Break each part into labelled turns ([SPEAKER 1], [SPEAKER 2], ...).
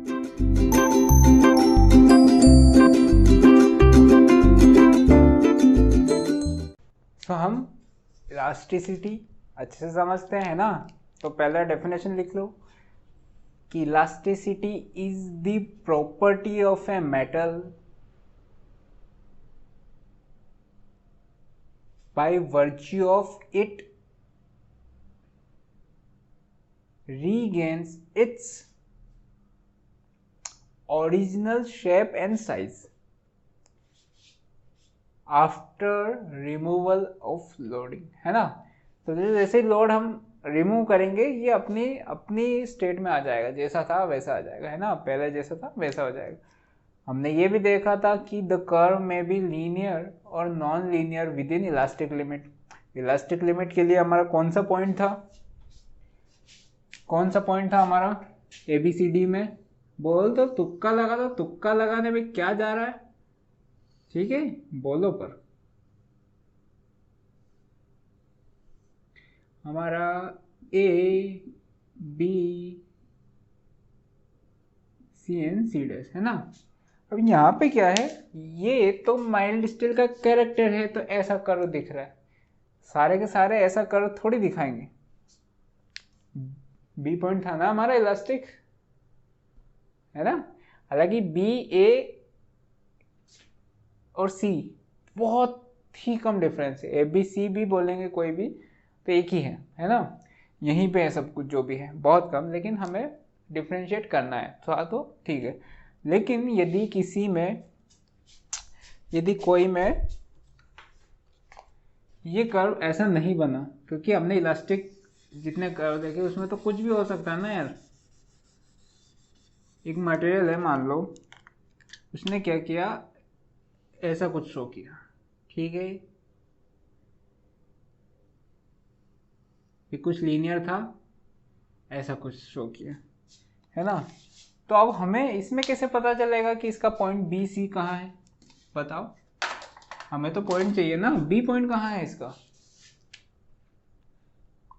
[SPEAKER 1] तो हम इलास्टिसिटी अच्छे से समझते हैं ना। तो पहला डेफिनेशन लिख लो कि elasticity is the property of a metal by virtue of it regains its original shape and size after removal of loading, है ना। तो जैसे लोड हम रिमूव करेंगे ये अपनी अपनी स्टेट में आ जाएगा, जैसा था वैसा आ जाएगा, है ना। पहले जैसा था वैसा हो जाएगा। हमने ये भी देखा था कि द कर्व में बी लीनियर और non linear with in elastic limit. Elastic limit के लिए हमारा कौन सा पॉइंट था, कौन सा पॉइंट था हमारा ABCD में? बोल दो, तुक्का लगा दो। तुक्का लगाने में क्या जा रहा है, ठीक है, बोलो। पर हमारा A, B, C and C dash, है ना। अब यहाँ पे क्या है, ये तो माइल्ड स्टील का कैरेक्टर है, तो ऐसा कर्व दिख रहा है। सारे के सारे ऐसा कर्व थोड़ी दिखाएंगे। B पॉइंट था ना हमारा इलास्टिक, है ना। हालांकि B, A और C बहुत ही कम डिफरेंस है। A, B, C भी बोलेंगे कोई भी तो एक ही है ना। यहीं पे है सब कुछ, जो भी है बहुत कम, लेकिन हमें डिफ्रेंशिएट करना है थोड़ा, तो ठीक है। लेकिन यदि किसी में, यदि कोई में ये कर्व ऐसा नहीं बना, क्योंकि हमने इलास्टिक जितने कर्व देखे उसमें तो कुछ भी हो सकता है ना यार। एक मटेरियल है, मान लो उसने क्या किया, ऐसा कुछ शो किया, ठीक है, ये कुछ लीनियर था, ऐसा कुछ शो किया, है ना। तो अब हमें इसमें कैसे पता चलेगा कि इसका पॉइंट बी सी कहाँ है, बताओ। हमें तो पॉइंट चाहिए ना, बी पॉइंट कहाँ है इसका।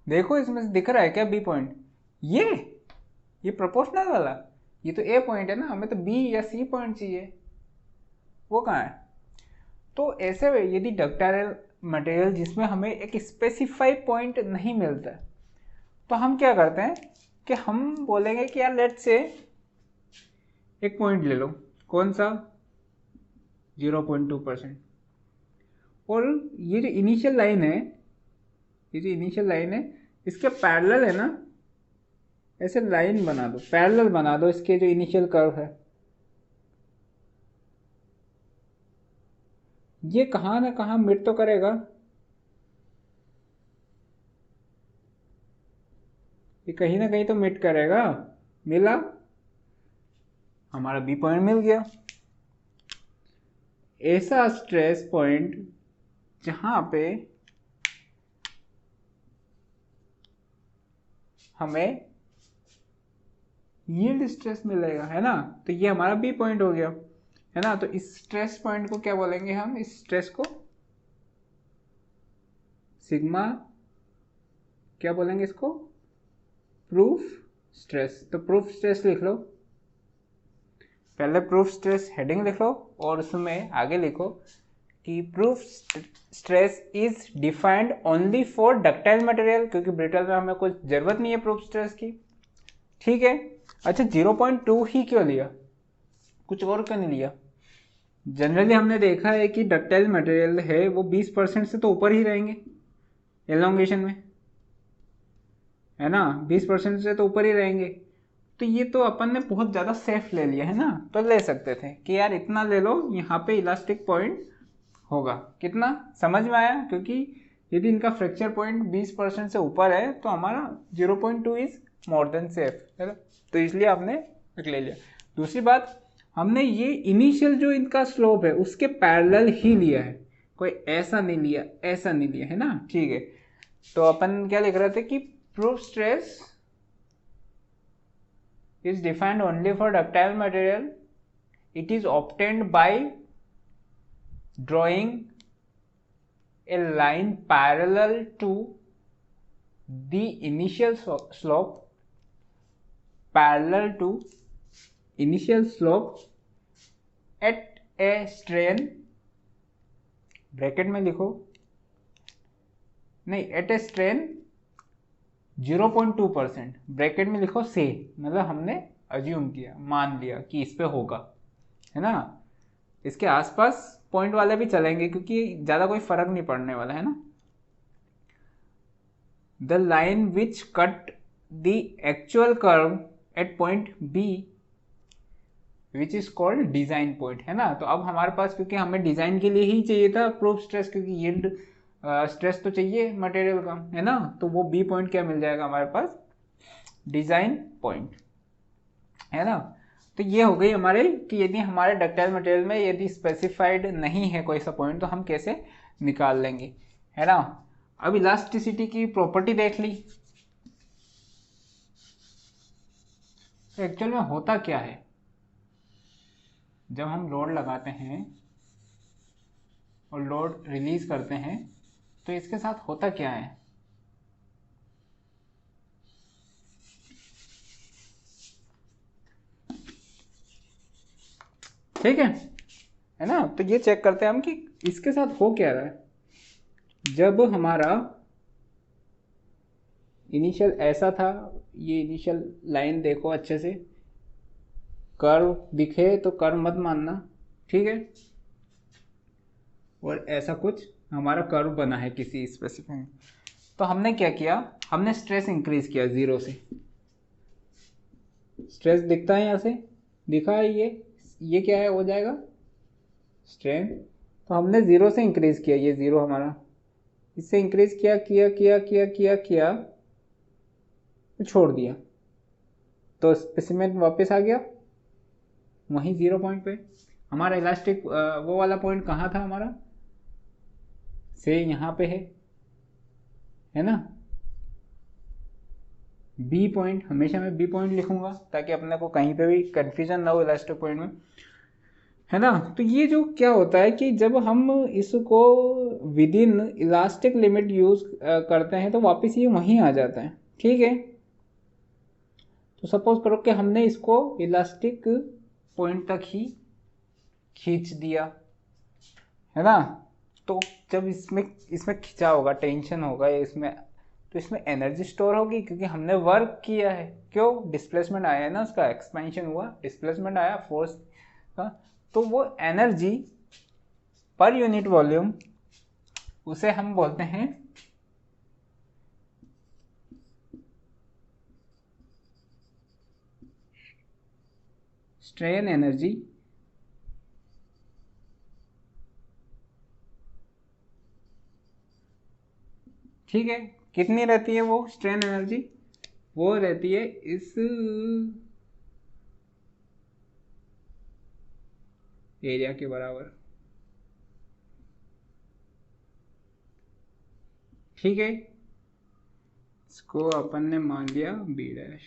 [SPEAKER 1] देखो इसमें से दिख रहा है क्या बी पॉइंट, ये प्रोपोर्शनल वाला, ये तो ए पॉइंट है ना। हमें तो बी या सी पॉइंट चाहिए, वो कहाँ है। तो ऐसे यदि डक्टाइल मटेरियल जिसमें हमें एक स्पेसिफाइड पॉइंट नहीं मिलता, तो हम क्या करते हैं कि हम बोलेंगे कि यार लेट्स से एक पॉइंट ले लो, कौन सा, 0.2%। और ये जो इनिशियल लाइन है, ये जो इनिशियल लाइन है इसके पैरेलल है ना, ऐसे लाइन बना दो, पैरेलल बना दो इसके जो इनिशियल कर्व है। ये कहाँ ना कहाँ मिट तो करेगा, ये कहीं ना कहीं तो मिट करेगा। मिला, हमारा बी पॉइंट मिल गया। ऐसा स्ट्रेस पॉइंट जहां पे हमें यील्ड स्ट्रेस मिलेगा, है ना। तो ये हमारा बी पॉइंट हो गया, है ना। तो इस स्ट्रेस पॉइंट को क्या बोलेंगे हम, इस स्ट्रेस को सिग्मा, क्या बोलेंगे इसको, प्रूफ स्ट्रेस। तो प्रूफ स्ट्रेस लिख लो, पहले प्रूफ स्ट्रेस हेडिंग लिख लो और उसमें आगे लिखो कि proof stress is defined only for ductile material, क्योंकि ब्रिटल में हमें कुछ जरूरत नहीं है प्रूफ स्ट्रेस की, ठीक है। अच्छा 0.2 ही क्यों लिया, कुछ और क्यों नहीं लिया। जनरली हमने देखा है कि डक्टाइल मटेरियल है वो 20% से तो ऊपर ही रहेंगे एलोंगेशन में, है ना। 20% से तो ऊपर ही रहेंगे। तो ये तो अपन ने बहुत ज़्यादा सेफ ले लिया, है ना। तो ले सकते थे कि यार इतना ले लो, यहाँ पे इलास्टिक पॉइंट होगा कितना, समझ में आया। क्योंकि यदि इनका फ्रैक्चर पॉइंट 20% से ऊपर है तो हमारा 0.2 इज मोर देन सेफ, है ना। तो इसलिए आपने ले लिया। दूसरी बात, हमने ये इनिशियल जो इनका स्लोप है उसके पैरेलल ही लिया है, कोई ऐसा नहीं लिया, ऐसा नहीं लिया, है ना, ठीक है। तो अपन क्या लिख रहे थे कि proof stress is defined only for ductile material. It is obtained by drawing a line parallel to the initial slope, parallel to initial slope eight a strain, bracket में लिखो, नहीं एट ए स्ट्रेन 0.2%, ब्रैकेट में लिखो से, मतलब हमने assume किया, मान लिया कि इस पे होगा, है ना। इसके आसपास पॉइंट वाले भी चलेंगे क्योंकि ज़्यादा कोई फर्क नहीं पड़ने वाला, है ना। The line which cut the actual curve at point B which is called design point, है ना। तो अब हमारे पास, क्योंकि हमें डिजाइन के लिए ही चाहिए था प्रूफ स्ट्रेस, क्योंकि यील्ड स्ट्रेस तो चाहिए मटेरियल का, है ना। तो वो बी पॉइंट क्या मिल जाएगा हमारे पास, डिजाइन पॉइंट, है ना। तो ये हो गई हमारे कि यदि हमारे डक्टाइल मटेरियल में यदि स्पेसिफाइड नहीं है कोई सा पॉइंट तो हम कैसे निकाल लेंगे, है ना। अब इलास्टिसिटी की प्रॉपर्टी देख ली। तो एक्चुअल में होता क्या है, जब हम लोड लगाते हैं और लोड रिलीज करते हैं तो इसके साथ होता क्या है। ठीक है ना। तो ये चेक करते हैं हम कि इसके साथ हो क्या रहा है। जब हमारा इनिशियल ऐसा था, ये इनिशियल लाइन देखो अच्छे से, कर्व दिखे तो कर्व मत मानना, ठीक है। और ऐसा कुछ हमारा कर्व बना है किसी स्पेसिफिक, तो हमने क्या किया, हमने स्ट्रेस इंक्रीज किया 0 से। स्ट्रेस दिखता है यहाँ से, दिखा है ये क्या है, हो जाएगा स्ट्रेन। तो हमने 0 से इंक्रीज किया, ये 0 हमारा, इससे इंक्रीज किया किया किया किया किया किया, तो छोड़ दिया, तो स्पेसिमेन वापस आ गया वहीं 0 पॉइंट पे। हमारा इलास्टिक वो वाला पॉइंट कहाँ था हमारा, से यहाँ पे है ना। बी पॉइंट, हमेशा मैं बी पॉइंट लिखूंगा ताकि अपने को कहीं पे भी कंफ्यूजन ना हो इलास्टिक पॉइंट में, है ना। तो ये जो क्या होता है कि जब हम इसको with in elastic limit use करते हैं तो वापस ये वहीं आ जाता है, ठीक है। तो सपोज करो कि हमने इसको इलास्टिक पॉइंट तक ही खींच दिया, है ना। तो जब इसमें खिंचा होगा, टेंशन होगा इसमें, तो इसमें एनर्जी स्टोर होगी क्योंकि हमने वर्क किया है। क्यों, डिस्प्लेसमेंट आया है ना, उसका एक्सपेंशन हुआ, डिस्प्लेसमेंट आया फोर्स का, तो वो एनर्जी पर यूनिट वॉल्यूम उसे हम बोलते हैं स्ट्रेन एनर्जी, ठीक है। कितनी रहती है वो स्ट्रेन एनर्जी, वो रहती है इस एरिया के बराबर, ठीक है। इसको अपन ने मान लिया बी डैश,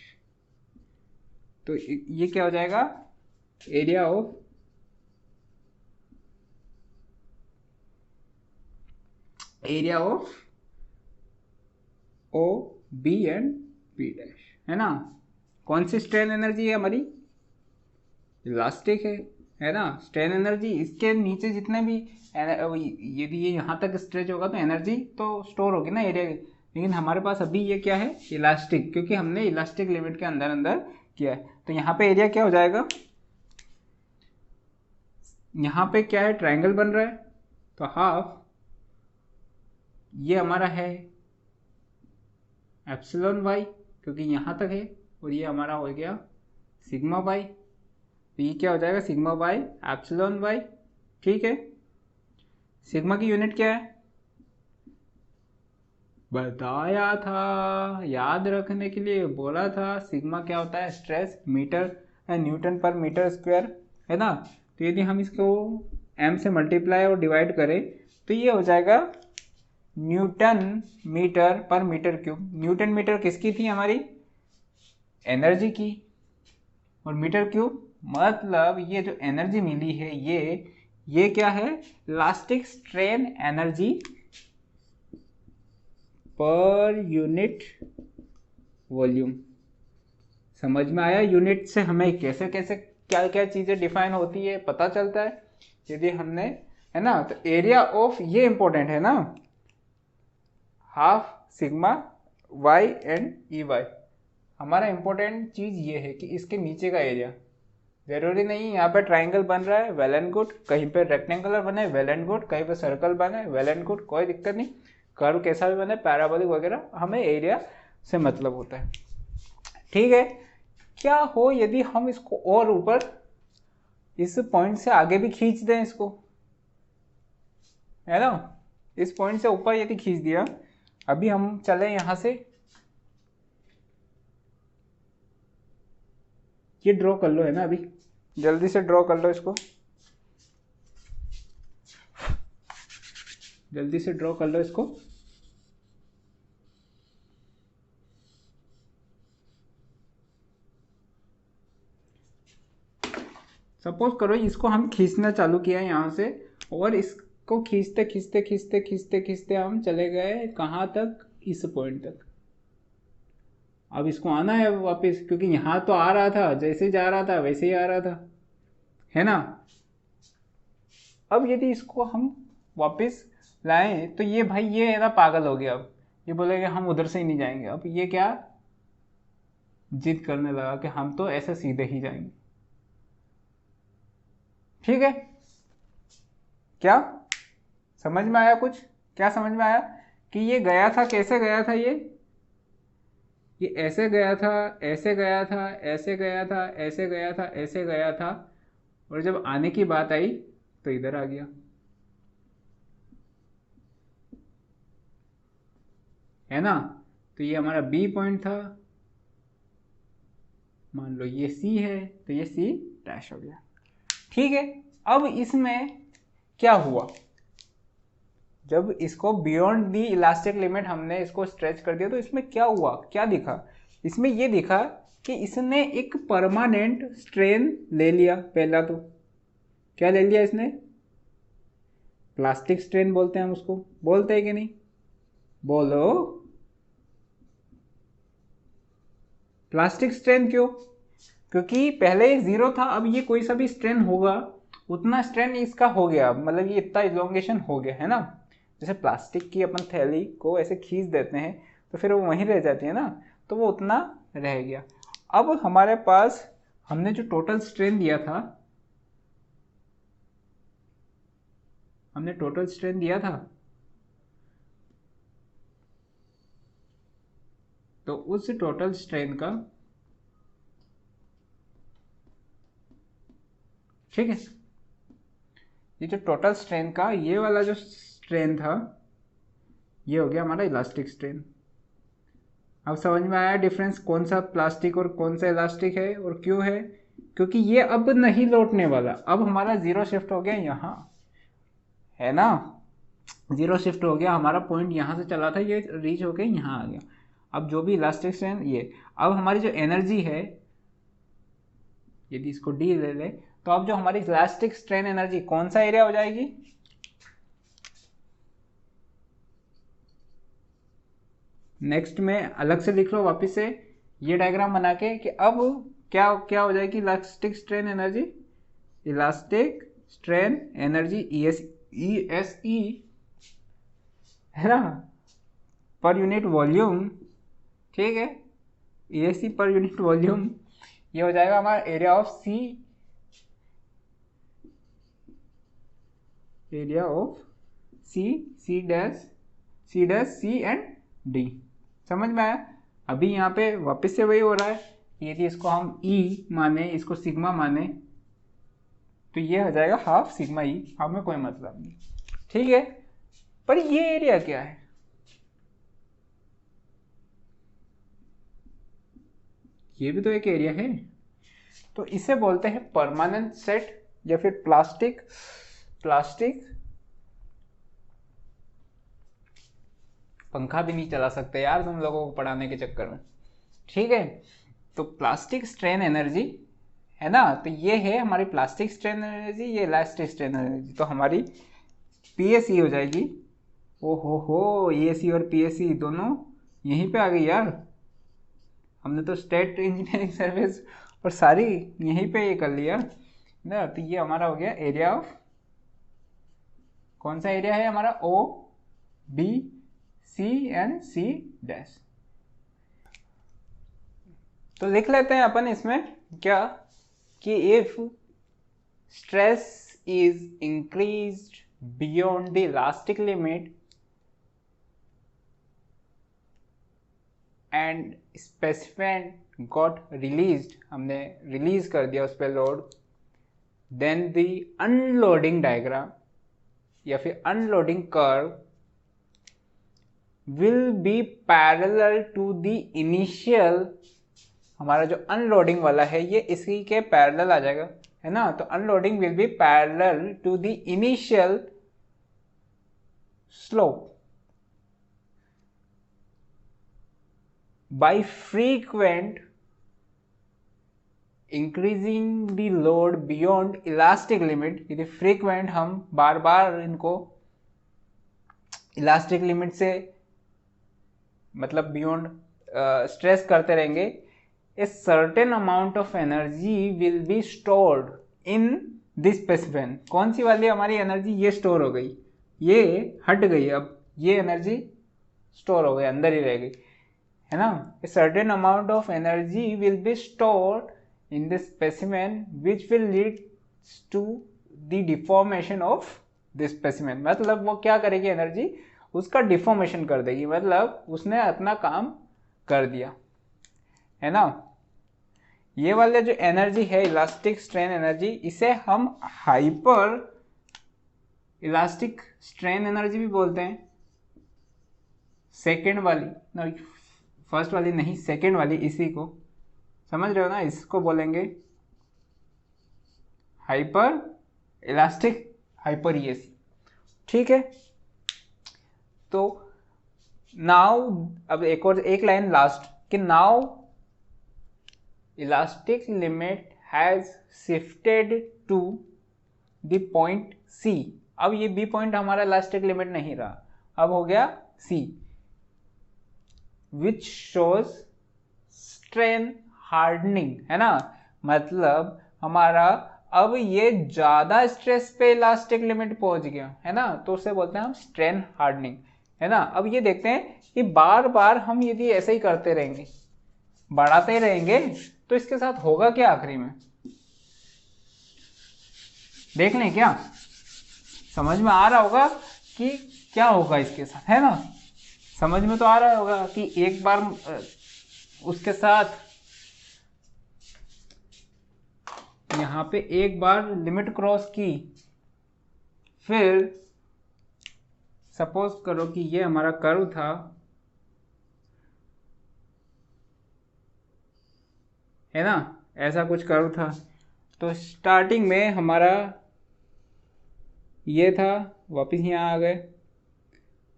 [SPEAKER 1] तो ये क्या हो जाएगा, area of O B and B dash, है ना। कौन सी स्ट्रेन एनर्जी है हमारी, इलास्टिक है ना। स्ट्रेन एनर्जी, इसके नीचे जितने भी यदि ये यहाँ तक स्ट्रेच होगा तो एनर्जी तो स्टोर होगी ना एरिया, लेकिन हमारे पास अभी ये क्या है, इलास्टिक, क्योंकि हमने इलास्टिक लिमिट के अंदर अंदर किया है। तो यहाँ पे एरिया क्या हो जाएगा, यहाँ पे क्या है, ट्रायंगल बन रहा है, तो हाफ ये हमारा है एप्सिलॉन वाई, क्योंकि यहाँ तक है, और ये हमारा हो गया सिग्मा वाई, तो ये क्या हो जाएगा, सिग्मा बाई एप्सिलॉन वाई, ठीक है। सिग्मा की यूनिट क्या है, बताया था, याद रखने के लिए बोला था, सिग्मा क्या होता है, स्ट्रेस मीटर न्यूटन पर मीटर स्क्वायर, है ना। तो यदि हम इसको m से मल्टीप्लाई और डिवाइड करें तो ये हो जाएगा न्यूटन मीटर पर मीटर क्यूब। न्यूटन मीटर किसकी थी, हमारी एनर्जी की, और मीटर क्यूब मतलब ये जो एनर्जी मिली है ये क्या है, elastic strain energy per unit volume. समझ में आया, यूनिट से हमें कैसे कैसे क्या क्या चीज़ें डिफाइन होती है पता चलता है यदि हमने, है ना। तो एरिया ऑफ, ये इंपॉर्टेंट है ना, half sigma Y and E Y. हमारा इंपॉर्टेंट चीज़ ये है कि इसके नीचे का एरिया, जरूरी नहीं यहाँ पे ट्राइंगल बन रहा है वेल एंड गुड, कहीं पे रेक्टेंगुलर बने वेल एंड गुड, कहीं पे सर्कल बने वेल एंड गुड, कोई दिक्कत नहीं। कर्व कैसा भी बने, पैराबोलिक वगैरह, हमें एरिया से मतलब होता है। ठीक है, क्या हो यदि हम इसको और ऊपर इस पॉइंट से आगे भी खींच दें इसको, है ना, इस पॉइंट से ऊपर यदि खींच दिया, अभी हम चले यहां से, ये ड्रॉ कर लो, है ना, अभी जल्दी से ड्रॉ कर लो इसको, जल्दी से ड्रॉ कर लो इसको। सपोज करो इसको हम खींचना चालू किया यहाँ से, और इसको खींचते खींचते खींचते खींचते खींचते हम चले गए कहाँ तक, इस पॉइंट तक। अब इसको आना है वापस, क्योंकि यहाँ तो आ रहा था, जैसे जा रहा था वैसे ही आ रहा था, है ना। अब यदि इसको हम वापस लाएं तो ये भाई, ये है ना, पागल हो गया। अब ये बोलेगा हम उधर से ही नहीं जाएंगे। अब ये क्या जिद करने लगा कि हम तो ऐसे सीधे ही जाएंगे। ठीक है, क्या समझ में आया कुछ? क्या समझ में आया कि ये गया था, कैसे गया था, ये ऐसे गया था, ऐसे गया था, ऐसे गया था, ऐसे गया था, ऐसे गया था, और जब आने की बात आई तो इधर आ गया, है ना। तो ये हमारा बी पॉइंट था, मान लो ये सी है, तो ये सी डैश हो गया। ठीक है, अब इसमें क्या हुआ, जब इसको बियॉन्ड दी इलास्टिक लिमिट हमने इसको स्ट्रेच कर दिया, तो इसमें क्या हुआ, क्या दिखा? इसमें ये दिखा कि इसने एक परमानेंट स्ट्रेन ले लिया। पहला तो क्या ले लिया इसने? प्लास्टिक स्ट्रेन बोलते हैं हम उसको, बोलते हैं कि नहीं? बोलो, प्लास्टिक स्ट्रेन क्यों? क्योंकि पहले जीरो था, अब ये कोई सा भी स्ट्रेन होगा, उतना स्ट्रेन इसका हो गया, मतलब ये इतना इलोंगेशन हो गया, है ना। जैसे प्लास्टिक की अपन थैली को ऐसे खींच देते हैं तो फिर वो वहीं रह जाती है ना, तो वो उतना रह गया। अब हमारे पास हमने जो टोटल स्ट्रेन दिया था, हमने टोटल स्ट्रेन दिया था, तो उस टोटल स्ट्रेन का, ठीक है, ये जो टोटल स्ट्रेन का ये वाला जो स्ट्रेन था, ये हो गया हमारा इलास्टिक स्ट्रेन। अब समझ में आया डिफरेंस, कौन सा प्लास्टिक और कौन सा इलास्टिक है और क्यों है? क्योंकि ये अब नहीं लौटने वाला, अब हमारा जीरो शिफ्ट हो गया यहाँ, है ना। जीरो शिफ्ट हो गया, हमारा पॉइंट यहाँ से चला था, ये रीच होके यहाँ आ गया। अब जो भी इलास्टिक स्ट्रेन, ये अब हमारी जो एनर्जी है, यदि इसको डी ले ले, तो अब जो हमारी इलास्टिक स्ट्रेन एनर्जी कौन सा एरिया हो जाएगी? नेक्स्ट में अलग से लिख लो वापस से ये डायग्राम बना के, कि अब क्या क्या हो जाएगी elastic strain energy? Elastic strain energy E है ना, पर यूनिट वॉल्यूम। ठीक है, ई पर यूनिट वॉल्यूम, ये हो जाएगा हमारा area of C, area of C dash C and D. समझ में आया? अभी यहाँ पे वापस से वही हो रहा है, यदि इसको हम ई माने, इसको सिग्मा माने, तो ये हो जाएगा हाफ सिग्मा ई, हमें कोई मतलब नहीं। ठीक है, पर ये एरिया क्या है? ये भी तो एक एरिया है, तो इसे बोलते हैं परमानेंट सेट, या फिर प्लास्टिक पंखा भी नहीं चला सकते यार तुम लोगों को पढ़ाने के चक्कर में। ठीक है, तो प्लास्टिक स्ट्रेन एनर्जी है ना, तो ये है हमारी प्लास्टिक स्ट्रेन एनर्जी, ये इलास्टिक स्ट्रेन एनर्जी, तो हमारी पीएसई हो जाएगी। ओ हो ईएसई और पीएसई दोनों यहीं पे आ गई यार। हमने तो स्टेट इंजीनियरिंग सर्विस और सारी यहीं पे ये कर लिया ना। तो ये हमारा हो गया एरिया ऑफ, कौन सा एरिया है हमारा, O B C and C dash. तो लिख लेते हैं अपन इसमें क्या कि if stress is increased beyond the elastic limit and specimen got released, हमने रिलीज कर दिया उस पर load, then the unloading diagram या फिर unloading curve will be parallel to the initial, हमारा जो अनलोडिंग वाला है ये इसी के पैरेलल आ जाएगा, है ना। तो unloading will be parallel to the initial slope by frequent increasing the load beyond elastic limit। यदि frequent हम बार बार इनको इलास्टिक लिमिट से मतलब बियॉन्ड स्ट्रेस करते रहेंगे, a certain amount of energy will be stored in this specimen। कौन सी वाली हमारी एनर्जी, ये स्टोर हो गई, ये हट गई, अब ये एनर्जी स्टोर हो गई, अंदर ही रह गई, है ना। a certain amount of energy will be stored in this specimen which will lead to the deformation of this specimen। मतलब वो क्या करेगी, एनर्जी उसका डिफॉर्मेशन कर देगी, मतलब उसने अपना काम कर दिया, है ना। ये वाले जो एनर्जी है इलास्टिक स्ट्रेन एनर्जी, इसे हम हाइपर इलास्टिक स्ट्रेन एनर्जी भी बोलते हैं। सेकेंड वाली, फर्स्ट वाली नहीं, सेकेंड वाली, इसी को समझ रहे हो ना, इसको बोलेंगे हाइपर इलास्टिक हाइपर ईएसी, ठीक है। तो नाउ अब एक लाइन लास्ट कि now elastic limit has shifted to the point C. अब ये बी पॉइंट हमारा इलास्टिक लिमिट नहीं रहा, अब हो गया C, which shows strain hardening, है ना। मतलब हमारा अब ये ज्यादा स्ट्रेस पे इलास्टिक लिमिट पहुंच गया, है ना, तो उसे बोलते हैं हम स्ट्रेन हार्डनिंग, है ना। अब ये देखते हैं कि बार बार हम यदि ऐसे ही करते रहेंगे, बढ़ाते ही रहेंगे, तो इसके साथ होगा क्या आखिरी में, देख लें क्या, समझ में आ रहा होगा कि क्या होगा इसके साथ, है ना। समझ में तो आ रहा होगा कि एक बार उसके साथ यहां पे एक बार लिमिट क्रॉस की, फिर सपोज करो कि ये हमारा कर्व था, है ना, ऐसा कुछ कर्व था। तो स्टार्टिंग में हमारा ये था, वापस यहाँ आ गए,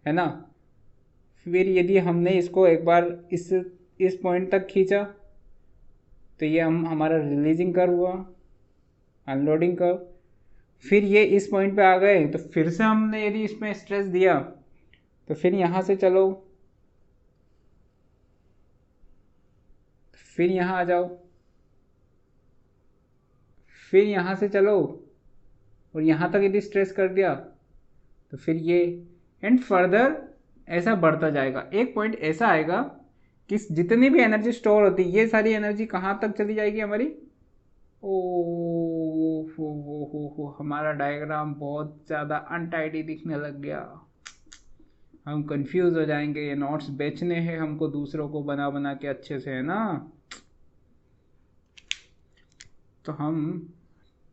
[SPEAKER 1] है ना। फिर यदि हमने इसको एक बार इस पॉइंट तक खींचा, तो ये हमारा रिलीजिंग कर्व हुआ, अनलोडिंग कर्व। फिर ये इस पॉइंट पे आ गए, तो फिर से हमने यदि इसमें स्ट्रेस दिया, तो फिर यहाँ से चलो, फिर यहाँ आ जाओ, फिर यहाँ से चलो, और यहाँ तक यदि स्ट्रेस कर दिया, तो फिर ये एंड फर्दर ऐसा बढ़ता जाएगा। एक पॉइंट ऐसा आएगा कि जितनी भी एनर्जी स्टोर होती है, ये सारी एनर्जी कहाँ तक चली जाएगी हमारी, हो हमारा डायग्राम बहुत ज़्यादा अनटाइडी दिखने लग गया, हम कंफ्यूज हो जाएंगे। ये नोट्स बेचने हैं हमको दूसरों को बना बना के अच्छे से, है ना, तो हम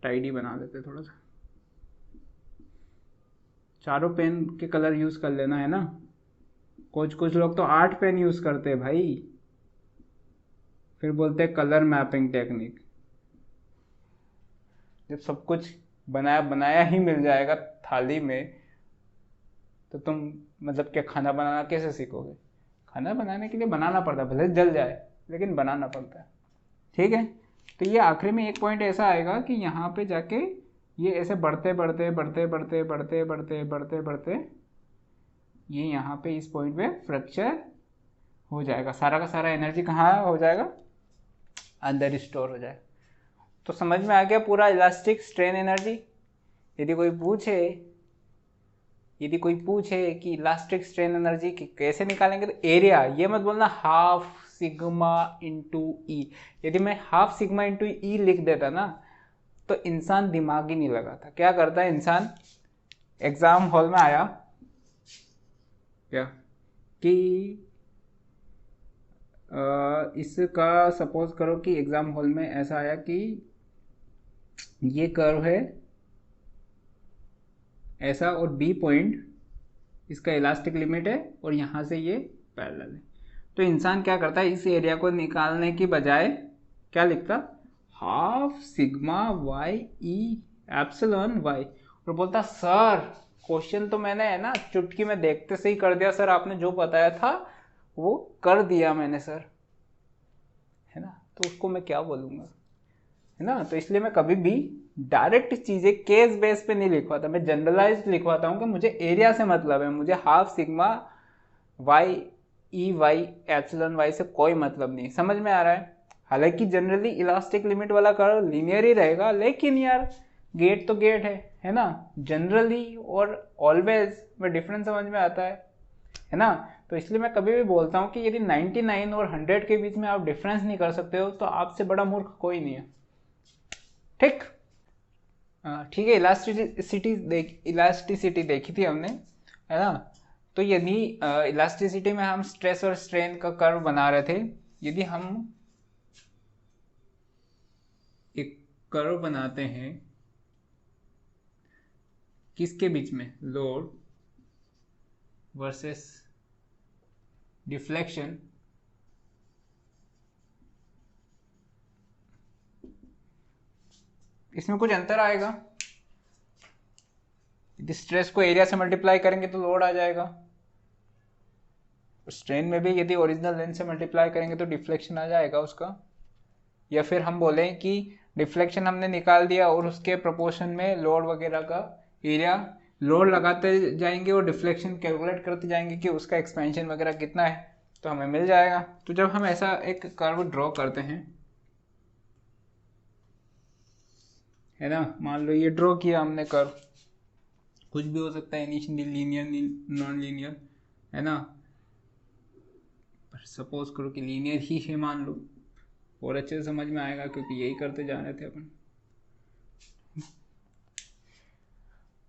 [SPEAKER 1] टाइडी बना देते थोड़ा सा, चारों पेन के कलर यूज कर लेना, है ना। कुछ लोग तो 8 पेन यूज करते हैं भाई, फिर बोलते हैं कलर मैपिंग टेक्निक। जब सब कुछ बनाया बनाया ही मिल जाएगा थाली में, तो तुम मतलब क्या खाना बनाना कैसे सीखोगे। खाना बनाने के लिए बनाना पड़ता है, भले जल जाए लेकिन बनाना पड़ता है, ठीक है। तो ये आखिरी में एक पॉइंट ऐसा आएगा कि यहाँ पे जाके ये ऐसे बढ़ते बढ़ते बढ़ते बढ़ते बढ़ते बढ़ते बढ़ते बढ़ते ये यहाँ पे इस पॉइंट पे फ्रैक्चर हो जाएगा। सारा का सारा एनर्जी कहाँ हो जाएगा, अंदर स्टोर हो जाए। तो समझ में आ गया पूरा इलास्टिक स्ट्रेन एनर्जी। यदि कोई पूछे कि इलास्टिक स्ट्रेन एनर्जी कैसे निकालेंगे, तो एरिया, ये मत बोलना हाफ सिग्मा इंटू ई। यदि मैं हाफ सिग्मा इंटू ई लिख देता ना, तो इंसान दिमाग ही नहीं लगाता। क्या करता है इंसान, एग्जाम हॉल में आया क्या कि इसका सपोज करो कि एग्जाम हॉल में ऐसा आया कि ये कर्व है ऐसा, और बी पॉइंट इसका इलास्टिक लिमिट है, और यहाँ से ये पैरेलल है। तो इंसान क्या करता है, इस एरिया को निकालने की बजाय क्या लिखता, हाफ सिग्मा वाई ई एप्सिलॉन वाई, और बोलता सर क्वेश्चन तो मैंने है ना चुटकी में देखते से ही कर दिया सर, आपने जो बताया था वो कर दिया मैंने सर, है ना। तो उसको मैं क्या बोलूँगा, है ना। तो इसलिए मैं कभी भी डायरेक्ट चीज़ें केस बेस पे नहीं लिखवाता, मैं जनरलाइज लिखवाता हूँ कि मुझे एरिया से मतलब है, मुझे half sigma Y E Y epsilon Y से कोई मतलब नहीं। समझ में आ रहा है। हालांकि जनरली इलास्टिक लिमिट वाला कर्व लीनियर ही रहेगा, लेकिन यार गेट तो गेट है ना। जनरली और ऑलवेज में डिफरेंस समझ में आता है ना। तो इसलिए मैं कभी भी बोलता हूँ कि यदि 99 और 100 के बीच में आप डिफरेंस नहीं कर सकते हो, तो आपसे बड़ा मूर्ख कोई नहीं है। ठीक ठीक है। इलास्टिसिटी देखी थी हमने, है ना। तो यदि इलास्टिसिटी में हम स्ट्रेस और स्ट्रेन का कर्व बना रहे थे, यदि हम एक कर्व बनाते हैं किसके बीच में, लोड वर्सेस डिफ्लेक्शन, इसमें कुछ अंतर आएगा। यदि स्ट्रेस को एरिया से मल्टीप्लाई करेंगे तो लोड आ जाएगा, स्ट्रेन में भी यदि ओरिजिनल लेंथ से मल्टीप्लाई करेंगे तो डिफ्लेक्शन आ जाएगा उसका। या फिर हम बोलें कि डिफ्लेक्शन हमने निकाल दिया और उसके प्रोपोर्शन में लोड वगैरह का एरिया, लोड लगाते जाएंगे और डिफ्लेक्शन कैलकुलेट करते जाएंगे कि उसका एक्सपेंशन वगैरह कितना है, तो हमें मिल जाएगा। तो जब हम ऐसा एक कर्व ड्रॉ करते हैं, है ना, मान लो ये ड्रॉ किया हमने कर्व, कुछ भी हो सकता है, इनिशियली लीनियर नॉन लीनियर, है ना। सपोज करो कि लीनियर ही है मान लो, और अच्छे से समझ में आएगा क्योंकि यही करते जा रहे थे अपन।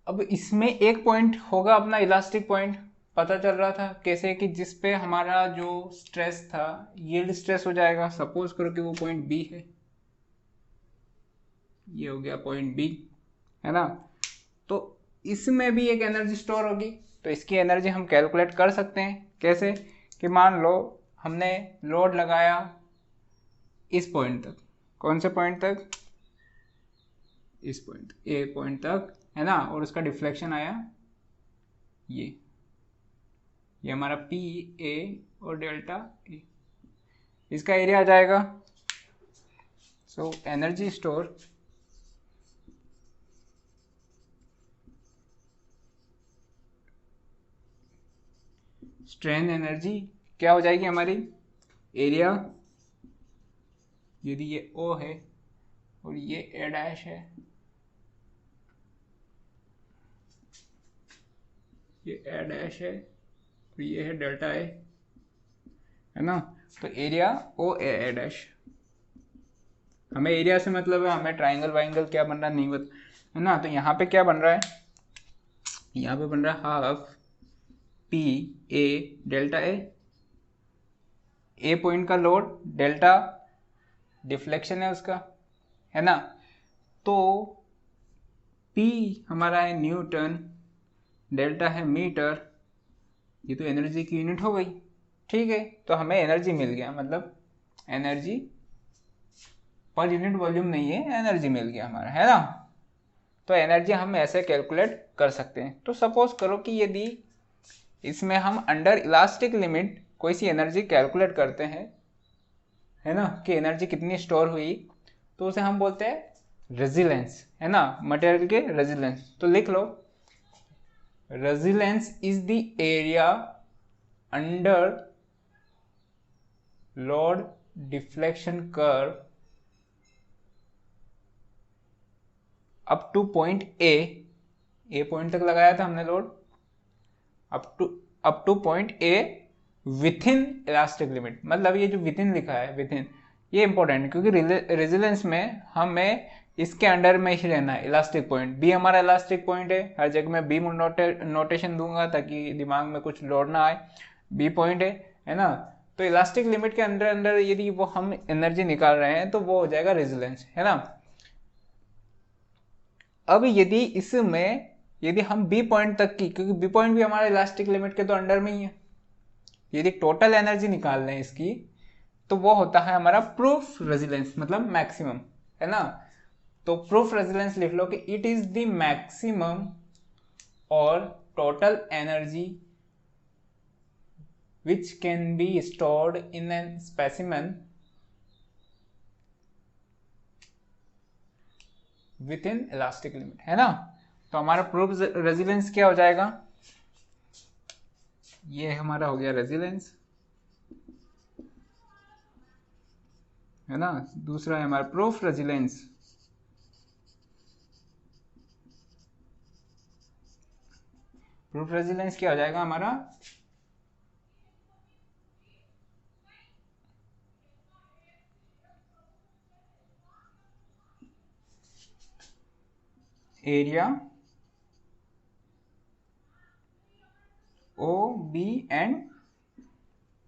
[SPEAKER 1] अब इसमें एक पॉइंट होगा अपना इलास्टिक पॉइंट, पता चल रहा था कैसे कि जिस पे हमारा जो स्ट्रेस था यील्ड स्ट्रेस हो जाएगा। सपोज करो कि वो पॉइंट बी है, ये हो गया पॉइंट बी, है ना। तो इसमें भी एक एनर्जी स्टोर होगी, तो इसकी एनर्जी हम कैलकुलेट कर सकते हैं। कैसे कि मान लो हमने लोड लगाया इस पॉइंट तक, कौन से पॉइंट तक, इस पॉइंट ए पॉइंट तक, है ना, और उसका डिफ्लेक्शन आया ये हमारा पी ए और डेल्टा ए, इसका एरिया आ जाएगा। So energy store strain energy क्या हो जाएगी हमारी, एरिया, यदि ये ओ है और ये ए डैश है, ये ए डैश है और ये है डेल्टा ए, है ना। तो एरिया ओ ए डैश, हमें एरिया से मतलब है, हमें ट्राइंगल वाइंगल क्या बन रहा नहीं बता, है ना। तो यहाँ पे क्या बन रहा है, यहाँ पे बन रहा है half P A delta A point का लोड, डेल्टा डिफ्लेक्शन है उसका, है ना। तो P हमारा है न्यूटन, डेल्टा है मीटर, ये तो एनर्जी की यूनिट हो गई। ठीक है, तो हमें एनर्जी मिल गया, मतलब एनर्जी पर यूनिट वॉल्यूम नहीं है, एनर्जी मिल गया हमारा, है ना। तो एनर्जी हम ऐसे कैलकुलेट कर सकते हैं। तो सपोज करो कि यदि इसमें हम अंडर इलास्टिक लिमिट कोई सी एनर्जी कैलकुलेट करते हैं, है ना, कि एनर्जी कितनी स्टोर हुई, तो उसे हम बोलते हैं रेजिलेंस, है ना, मटेरियल के रेजिलेंस। तो लिख लो, resilience is the area under load deflection curve up to point A point तक लगाया था हमने load, up to point A within elastic limit. मतलब ये जो विथ इन लिखा है, विथ इन, ये इंपॉर्टेंट है क्योंकि रेजिलेंस में हमें इसके अंडर में ही रहना है। इलास्टिक पॉइंट बी हमारा इलास्टिक पॉइंट है, हर जगह में बी नोटेशन दूंगा ताकि दिमाग में कुछ लोड ना आए। बी पॉइंट है ना। तो इलास्टिक लिमिट के अंदर यदि वो हम एनर्जी निकाल रहे हैं तो वो हो जाएगा रेजिलेंस, है ना। अब यदि हम बी पॉइंट तक की, क्योंकि बी पॉइंट भी हमारा इलास्टिक लिमिट के तो अंडर में ही है, यदि टोटल एनर्जी निकाल लें इसकी तो वो होता है हमारा प्रूफ रेजिलेंस, मतलब मैक्सिमम, है ना। तो प्रूफ रेजिलेंस लिख लो कि इट इज द मैक्सिमम और total energy which can be stored in a specimen within elastic limit, है ना। तो हमारा प्रूफ रेजिलेंस क्या हो जाएगा, ये हमारा हो गया रेजिलेंस, है ना। दूसरा है हमारा प्रूफ रेजिलेंस, प्रूफ रेजिलेंस क्या हो जाएगा हमारा, area O B and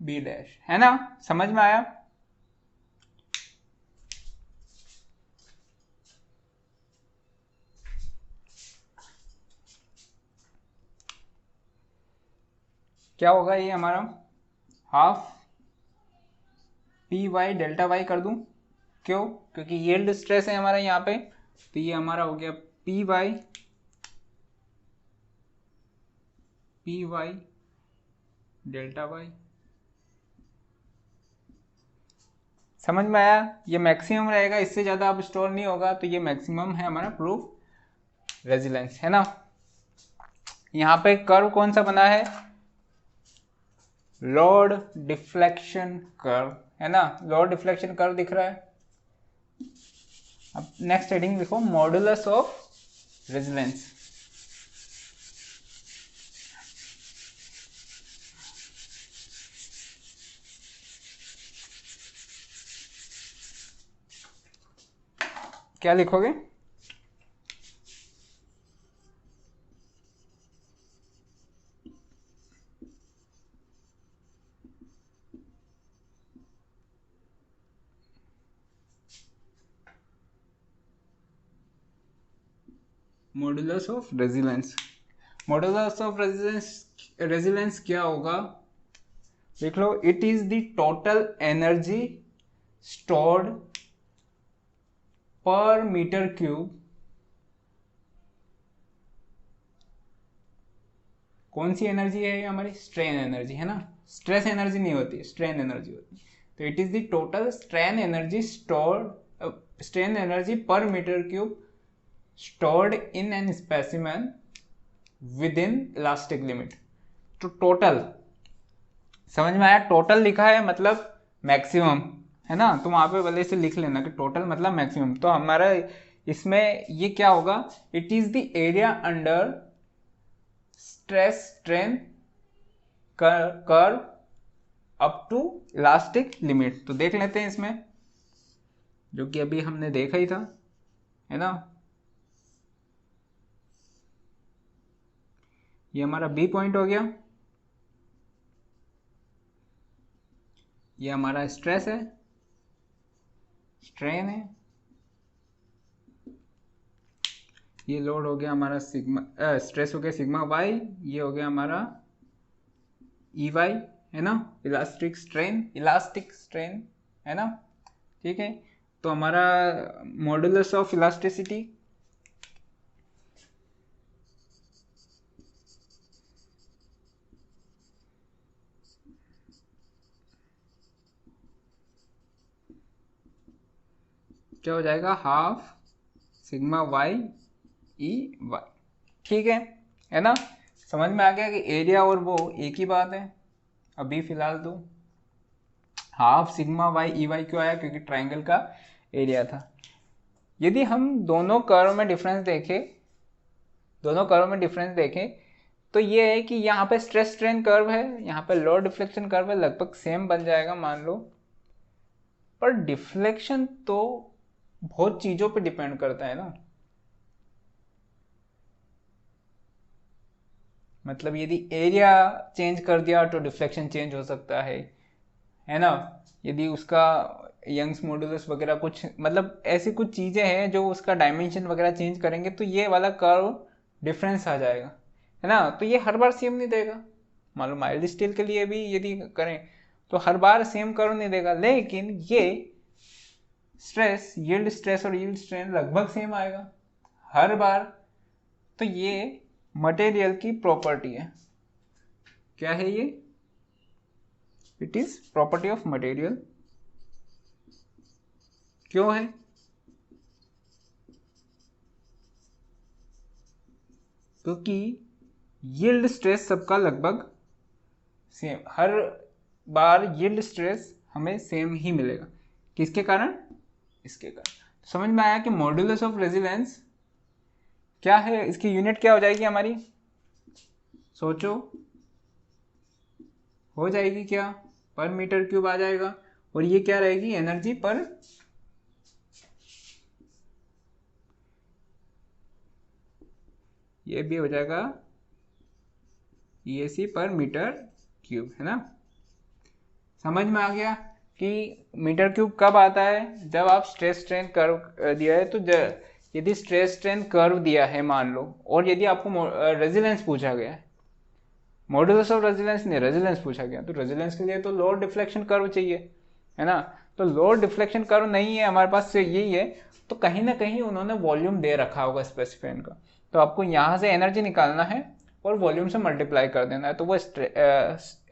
[SPEAKER 1] B dash, है ना। समझ में आया। क्या होगा ये हमारा, half P Y delta Y कर दूं, क्यों, क्योंकि यील्ड स्ट्रेस है हमारा यहाँ पे। तो ये हमारा हो गया पी वाई डेल्टा वाई। समझ में आया। ये मैक्सिमम रहेगा, इससे ज्यादा अब स्टोर नहीं होगा, तो ये मैक्सिमम है हमारा प्रूफ रेजिलेंस, है ना। यहाँ पे कर्व कौन सा बना है, लोड डिफ्लेक्शन कर्व, है ना। लोड डिफ्लेक्शन कर्व दिख रहा है। अब नेक्स्ट हेडिंग लिखो, मॉडुलस ऑफ रेजिलेंस। क्या लिखोगे, modulus of resilience. Modulus of resilience क्या होगा, देख लो, it is the total energy stored per metre cube, कौन सी एनर्जी है ये हमारी, स्ट्रेन एनर्जी, है ना। स्ट्रेस एनर्जी नहीं होती, स्ट्रेन एनर्जी होती है। तो it is the total strain energy strain energy per metre cube stored in an specimen within elastic limit। तो टोटल, समझ में आया। टोटल लिखा है मतलब मैक्सिमम, है ना। तो वहां पे पहले से लिख लेना कि टोटल मतलब मैक्सिमम। तो हमारा इसमें ये क्या होगा, it is the area under stress strain curve up to elastic limit. तो देख लेते हैं इसमें, जो कि अभी हमने देखा ही था, है ना। ये हमारा बी पॉइंट हो गया, ये हमारा स्ट्रेस है, स्ट्रेन है, ये लोड हो गया हमारा सिग्मा, स्ट्रेस हो गया सिग्मा वाई, ये हो गया हमारा ई वाई, है ना। इलास्टिक स्ट्रेन, है ना। ठीक है। तो हमारा मॉडुलस ऑफ इलास्टिसिटी, क्या हो जाएगा, half sigma Y E Y. ठीक है ना। समझ में आ गया कि एरिया और वो एक ही बात है। अभी फिलहाल तो half sigma Y E Y क्यों आया, क्योंकि ट्राइंगल का एरिया था। यदि हम दोनों कर्व में डिफरेंस देखें तो ये है कि यहाँ पे स्ट्रेस स्ट्रेन कर्व है, यहाँ पे लोड डिफ्लेक्शन कर्व है, लगभग सेम बन जाएगा मान लो, पर डिफ्लेक्शन तो बहुत चीजों पे डिपेंड करता है ना। मतलब यदि एरिया चेंज कर दिया तो डिफ्लेक्शन चेंज हो सकता है ना। यदि उसका यंग्स मॉडुलस वगैरह कुछ, मतलब ऐसी कुछ चीजें हैं जो उसका डायमेंशन वगैरह चेंज करेंगे तो ये वाला कर्व डिफरेंस आ जाएगा, है ना। तो ये हर बार सेम नहीं देगा, मान लो माइल्ड स्टील के लिए भी यदि करें तो हर बार सेम कर्व नहीं देगा, लेकिन ये स्ट्रेस, यील्ड स्ट्रेस और यील्ड स्ट्रेन लगभग सेम आएगा हर बार। तो ये मटेरियल की प्रॉपर्टी है। क्या है ये? It is property of material. क्यों है? क्योंकि यील्ड स्ट्रेस सबका लगभग सेम, हर बार यील्ड स्ट्रेस हमें सेम ही मिलेगा। किसके कारण? इसके कारण। समझ में आया कि मॉड्यूलस ऑफ रेजिलेंस क्या है, इसकी यूनिट क्या हो जाएगी हमारी? सोचो, हो जाएगी क्या? पर मीटर क्यूब आ जाएगा। और ये क्या रहेगी? एनर्जी पर, ये भी हो जाएगा EAC पर मीटर क्यूब, है ना। समझ में आ गया कि मीटर क्यूब कब आता है? जब आप स्ट्रेस स्ट्रेन कर्व दिया है, तो यदि स्ट्रेस स्ट्रेन कर्व दिया है मान लो, और यदि आपको रेजिलेंस पूछा गया है, मॉड्यूलस ऑफ रेजिलेंस नहीं, रेजिलेंस पूछा गया, तो रेजिलेंस के लिए तो लोड डिफ्लेक्शन कर्व चाहिए, है ना। तो लोड डिफ्लेक्शन कर्व नहीं है हमारे पास, से यही है, तो कहीं ना कहीं उन्होंने वॉल्यूम दे रखा होगा स्पेसिफाइन का, तो आपको यहाँ से एनर्जी निकालना है और वॉल्यूम से मल्टीप्लाई कर देना है, तो वो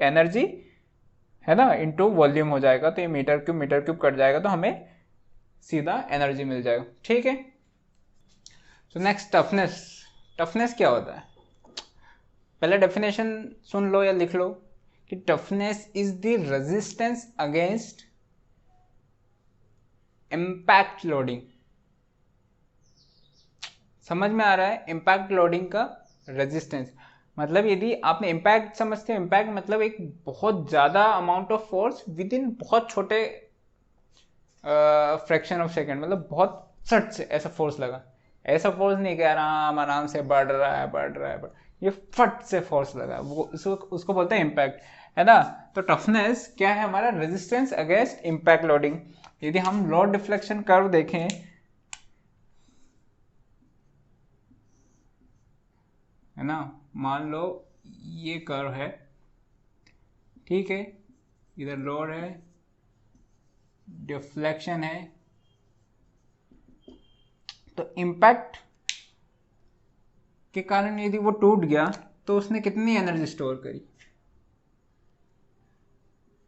[SPEAKER 1] एनर्जी है ना इनटू वॉल्यूम हो जाएगा। तो ये मीटर क्यूब कट जाएगा, तो हमें सीधा एनर्जी मिल जाएगा, ठीक है। तो नेक्स्ट टफनेस क्या होता है? पहले डेफिनेशन सुन लो या लिख लो कि toughness is the resistance against impact loading. समझ में आ रहा है? इम्पैक्ट लोडिंग का रेजिस्टेंस मतलब, यदि आपने इम्पैक्ट समझते हो, इम्पैक्ट मतलब एक बहुत ज्यादा amount of force with in बहुत छोटे फ्रैक्शन ऑफ सेकेंड, मतलब बहुत सट से ऐसा फोर्स लगा, ऐसा फोर्स नहीं कह रहा आराम से बढ़ रहा है, ये फट से फोर्स लगा, वो उसको बोलते हैं इम्पैक्ट, है ना। तो टफनेस क्या है हमारा? Resistance against impact loading. यदि हम लोड डिफ्लेक्शन कर्व देखें, है ना, मान लो ये कर्व है, ठीक है, इधर लोड है, डिफ्लेक्शन है, तो इम्पैक्ट के कारण यदि वो टूट गया तो उसने कितनी एनर्जी स्टोर करी?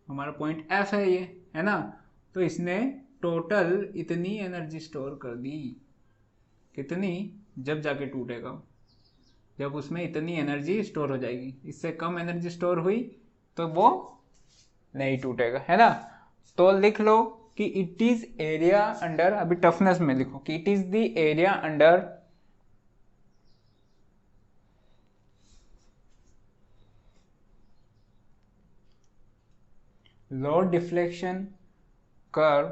[SPEAKER 1] हमारा पॉइंट F है ये, है ना। तो इसने टोटल इतनी एनर्जी स्टोर कर दी। कितनी? जब जाके टूटेगा, जब उसमें इतनी एनर्जी स्टोर हो जाएगी। इससे कम एनर्जी स्टोर हुई तो वो नहीं टूटेगा, है ना। तो लिख लो कि इट इज एरिया अंडर, अभी टफनेस में लिखो कि it is the area under load deflection curve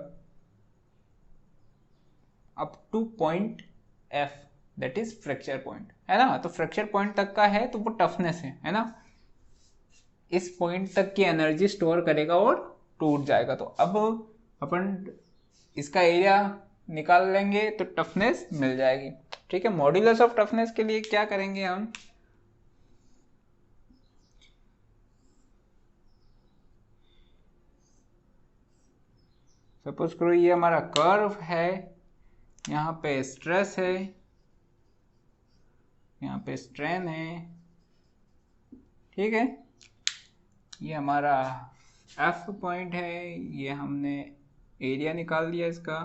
[SPEAKER 1] up to point F, that is fracture point, है ना। तो फ्रैक्चर पॉइंट तक का है तो वो टफनेस है ना। इस पॉइंट तक की एनर्जी स्टोर करेगा और टूट जाएगा। तो अब अपन इसका एरिया निकाल लेंगे तो टफनेस मिल जाएगी, ठीक है। मॉड्यूलस ऑफ टफनेस के लिए क्या करेंगे हम? सपोज करो ये हमारा कर्व है, यहाँ पे स्ट्रेस है, यहाँ पे स्ट्रेन है, ठीक है। ये हमारा F पॉइंट है, ये हमने एरिया निकाल दिया इसका,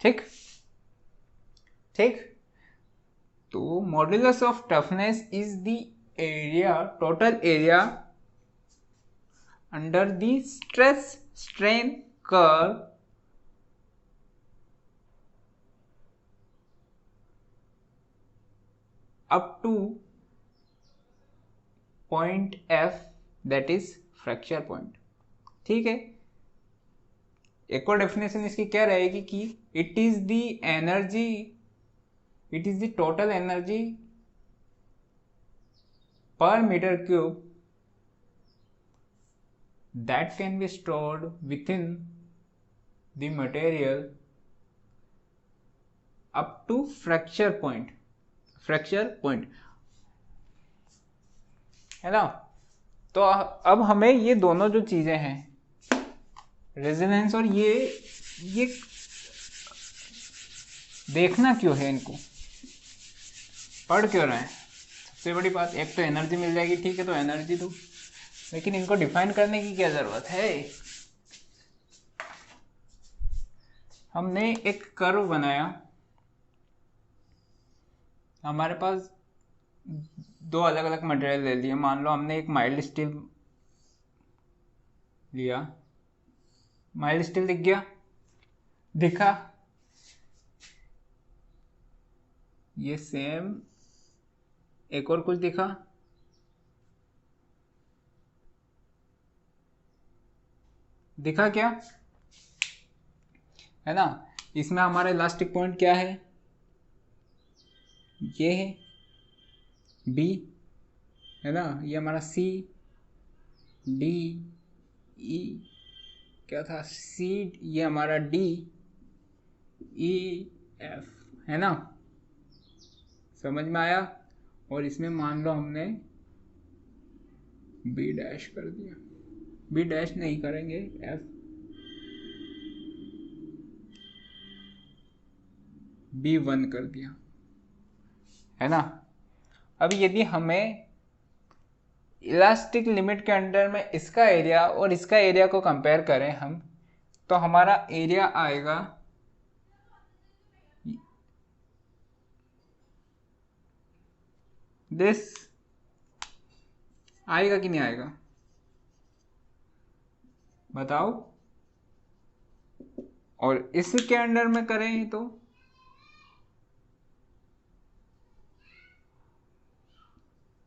[SPEAKER 1] ठीक। तो modulus of toughness is the area, total area under the stress strain curve up to point F, that is fracture point. ठीक है, एक और डेफिनेशन इसकी क्या रहेगी कि it is the energy, it is the total energy per metre cube that can be stored within the material up to fracture point, है ना। तो अब हमें ये दोनों जो चीजें हैं, रेजोनेंस और ये देखना क्यों है, इनको पढ़ क्यों रहे हैं। सबसे बड़ी बात, एक तो एनर्जी मिल जाएगी, ठीक है, तो एनर्जी दो, लेकिन इनको डिफाइन करने की क्या जरूरत है। हमने एक कर्व बनाया, हमारे पास दो अलग अलग मटेरियल ले लिए, मान लो हमने एक माइल्ड स्टील लिया, माइल्ड स्टील दिख गया, दिखा, ये सेम एक और कुछ दिखा, दिखा क्या, है ना। इसमें हमारा इलास्टिक पॉइंट क्या है, ये है B, है ना, ये हमारा C D E, क्या था C, ये हमारा D E F, है ना, समझ में आया। और इसमें मान लो हमने B डैश कर दिया, B डैश नहीं करेंगे, F B1 कर दिया, है ना। अब यदि हमें इलास्टिक लिमिट के अंडर में इसका एरिया और इसका एरिया को कंपेयर करें हम, तो हमारा एरिया आएगा दिस, आएगा कि नहीं आएगा बताओ। और इसके अंडर में करें तो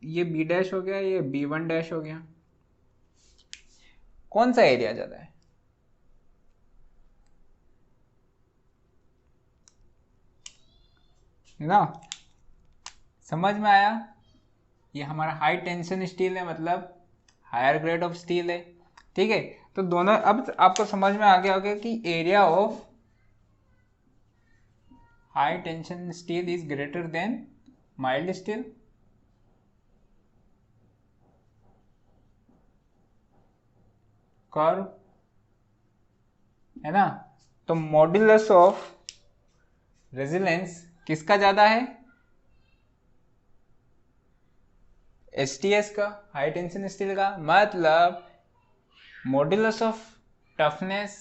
[SPEAKER 1] ये B डैश हो गया, ये B1 डैश हो गया, कौन सा एरिया ज्यादा है ना, समझ में आया। ये हमारा हाई टेंशन स्टील है, मतलब हायर ग्रेड ऑफ स्टील है, ठीक है। तो दोनों अब आपको समझ में आ गया होगा कि area of high tension steel is greater than mild steel, curve, है ना। तो मॉड्यूलस ऑफ रेजिलेंस किसका ज्यादा है, STS का, हाई टेंशन स्टील का। मतलब modulus of toughness,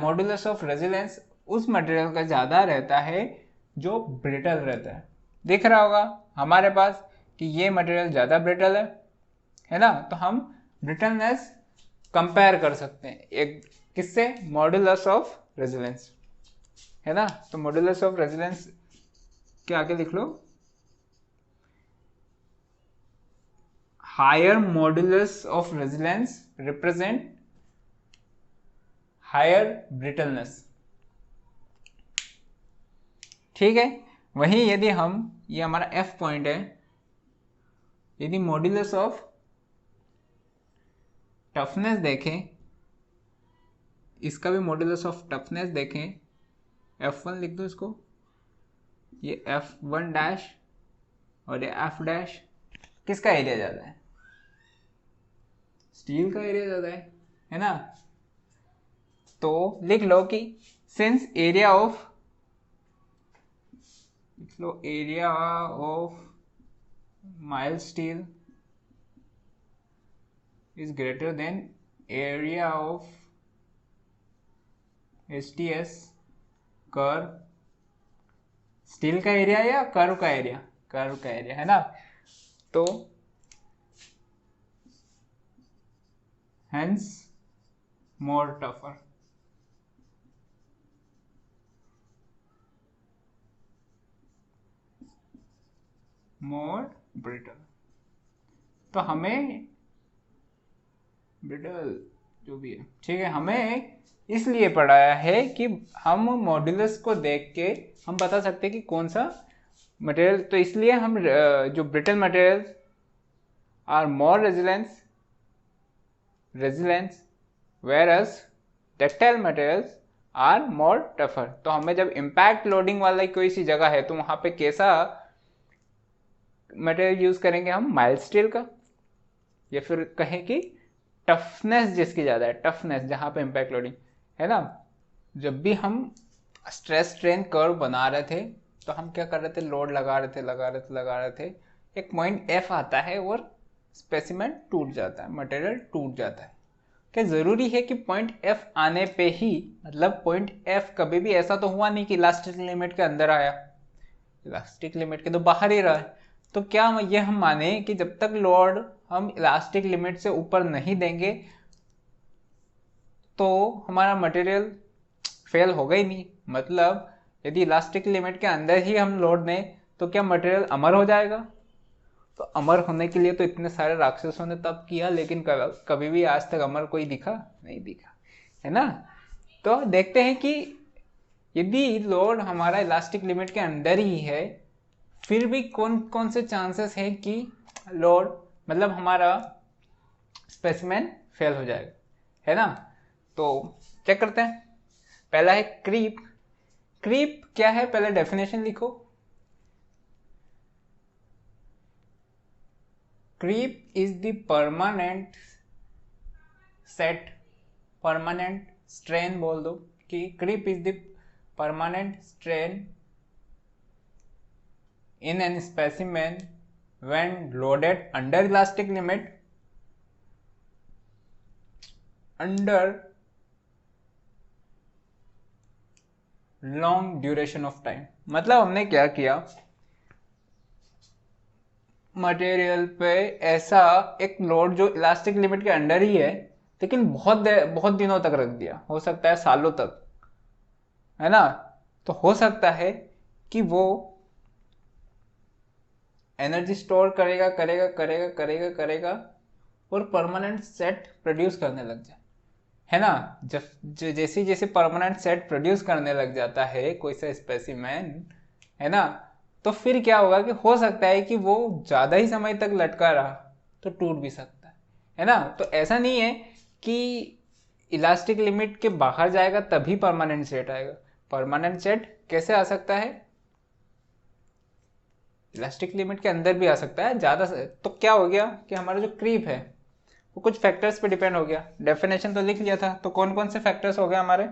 [SPEAKER 1] modulus of resilience उस मटेरियल का ज्यादा रहता है जो ब्रिटल रहता है। दिख रहा होगा हमारे पास कि ये मटेरियल ज्यादा ब्रिटल है ना। तो हम ब्रिटलनेस कंपेयर कर सकते हैं एक किससे, मॉड्यूलस ऑफ रेजिलेंस, है ना। तो मॉड्यूलस ऑफ रेजिलेंस के आगे लिख लो, higher modulus of resilience represent higher brittleness, ठीक है। वहीं यदि हम, ये हमारा F पॉइंट है, यदि मॉड्यूलस ऑफ टफनेस देखें, इसका भी मॉड्यूलस ऑफ टफनेस देखें, F1 लिख दो इसको, ये F1 डैश और ये F डैश, किसका एरिया ज्यादा है, स्टील का एरिया ज्यादा है ना। तो लिख लो कि सिंस एरिया ऑफ, लिख लो area of mild steel is greater than area of STS curve, steel का एरिया या कर्व का एरिया, कर्व का एरिया, है ना। तो hence more tougher, more brittle. तो हमें ब्रिटल जो भी है, ठीक है, हमें इसलिए पढ़ाया है कि हम मॉड्यूलस को देख के हम बता सकते हैं कि कौन सा मटेरियल, तो इसलिए हम जो brittle material are more resilience whereas ductile materials are more tougher. तो हमें जब इम्पैक्ट लोडिंग वाला कोई सी जगह है तो वहां पे कैसा मटेरियल यूज करेंगे हम, माइल्ड स्टील का, या फिर कहें कि टफनेस जिसकी ज़्यादा है, टफनेस जहाँ पे इम्पैक्ट लोडिंग है ना। जब भी हम स्ट्रेस स्ट्रेन कर्व बना रहे थे तो हम क्या कर रहे थे, लोड लगा रहे थे, एक पॉइंट एफ आता है और स्पेसिमेन टूट जाता है, मटेरियल टूट जाता है। क्या ज़रूरी है कि पॉइंट एफ आने पे ही, मतलब पॉइंट एफ कभी भी ऐसा तो हुआ नहीं कि इलास्टिक लिमिट के अंदर आया, इलास्टिक लिमिट के तो बाहर ही रहा है। तो क्या ये हम माने कि जब तक लोड हम इलास्टिक लिमिट से ऊपर नहीं देंगे तो हमारा मटेरियल फेल होगा ही नहीं। मतलब यदि इलास्टिक लिमिट के अंदर ही हम लोड दें तो क्या मटेरियल अमर हो जाएगा? तो अमर होने के लिए तो इतने सारे राक्षसों ने तप किया, लेकिन कभी भी आज तक अमर कोई दिखा नहीं, दिखा है ना। तो देखते हैं कि यदि लोड हमारा इलास्टिक लिमिट के अंदर ही है, फिर भी कौन कौन से चांसेस हैं कि लोड, मतलब हमारा स्पेसिमेन फेल हो जाएगा, है ना। तो चेक करते हैं। पहला है क्रीप। क्रीप क्या है, पहले डेफिनेशन लिखो। Creep is the permanent set, permanent strain बोल दो कि creep is the permanent strain in an specimen when loaded under elastic limit under long duration of time। मतलब हमने क्या किया, मटेरियल पे ऐसा एक लोड जो इलास्टिक लिमिट के अंडर ही है लेकिन बहुत दिनों तक रख दिया, हो सकता है सालों तक, है ना। तो हो सकता है कि वो एनर्जी स्टोर करेगा और परमानेंट सेट प्रोड्यूस करने लग जाए, है ना। जैसे जैसे परमानेंट सेट प्रोड्यूस करने लग जाता है कोई सा स्पेसिमेन, है ना, तो फिर क्या होगा कि हो सकता है कि वो ज़्यादा ही समय तक लटका रहा तो टूट भी सकता है ना। तो ऐसा नहीं है कि इलास्टिक लिमिट के बाहर जाएगा तभी परमानेंट सेट आएगा। परमानेंट सेट कैसे आ सकता है, इलास्टिक लिमिट के अंदर भी आ सकता है ज़्यादा। तो क्या हो गया कि हमारा जो क्रीप है वो कुछ फैक्टर्स पे डिपेंड हो गया। डेफिनेशन तो लिख लिया था, तो कौन कौन से फैक्टर्स हो गए हमारे,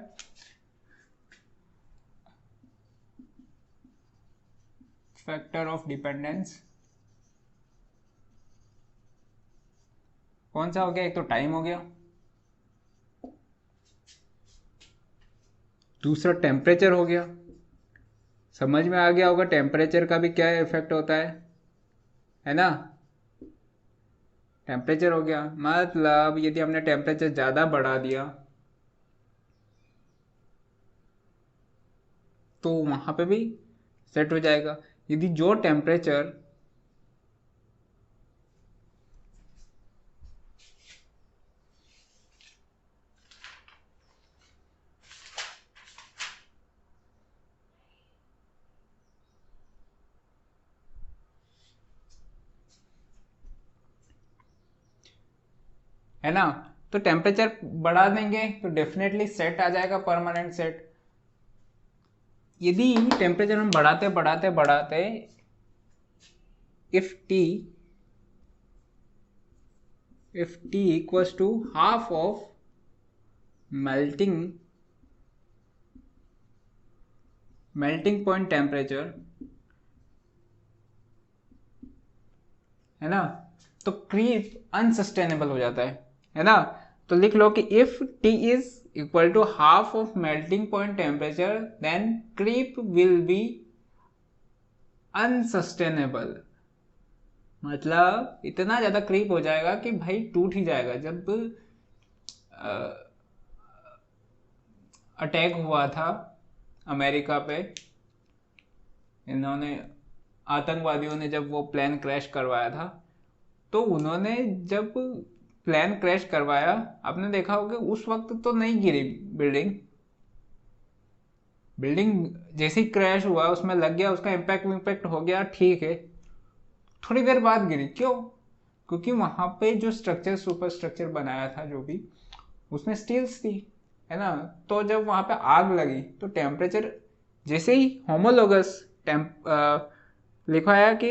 [SPEAKER 1] फैक्टर ऑफ डिपेंडेंस कौन सा हो गया, एक तो टाइम हो गया, दूसरा टेम्परेचर हो गया। समझ में आ गया होगा टेम्परेचर का भी क्या इफेक्ट होता है ना। टेम्परेचर हो गया, मतलब यदि हमने टेम्परेचर ज़्यादा बढ़ा दिया तो वहाँ पे भी सेट हो जाएगा। यदि जो टेम्परेचर है ना, तो टेम्परेचर बढ़ा देंगे तो डेफिनेटली सेट आ जाएगा, परमानेंट सेट। यदि टेम्परेचर हम बढ़ाते if T equals to half of melting point temperature, है ना, तो क्रीप अनसस्टेनेबल हो जाता है ना। तो लिख लो कि if T is equal to half of melting point temperature then creep will be unsustainable. मतलब इतना ज़्यादा क्रीप हो जाएगा कि भाई टूट ही जाएगा। जब अटैक हुआ था अमेरिका पे, इन्होंने आतंकवादियों ने जब वो प्लेन क्रैश करवाया था, तो उन्होंने जब प्लेन क्रैश करवाया, आपने देखा होगा उस वक्त तो नहीं गिरी बिल्डिंग। बिल्डिंग जैसे ही क्रैश हुआ उसमें लग गया, उसका इम्पैक्ट हो गया, ठीक है, थोड़ी देर बाद गिरी। क्यों? क्योंकि वहां पे जो स्ट्रक्चर, सुपर स्ट्रक्चर बनाया था जो भी, उसमें स्टील्स थी, है ना। तो जब वहां पे आग लगी तो टेम्परेचर जैसे ही होमोलोगस लिखा है कि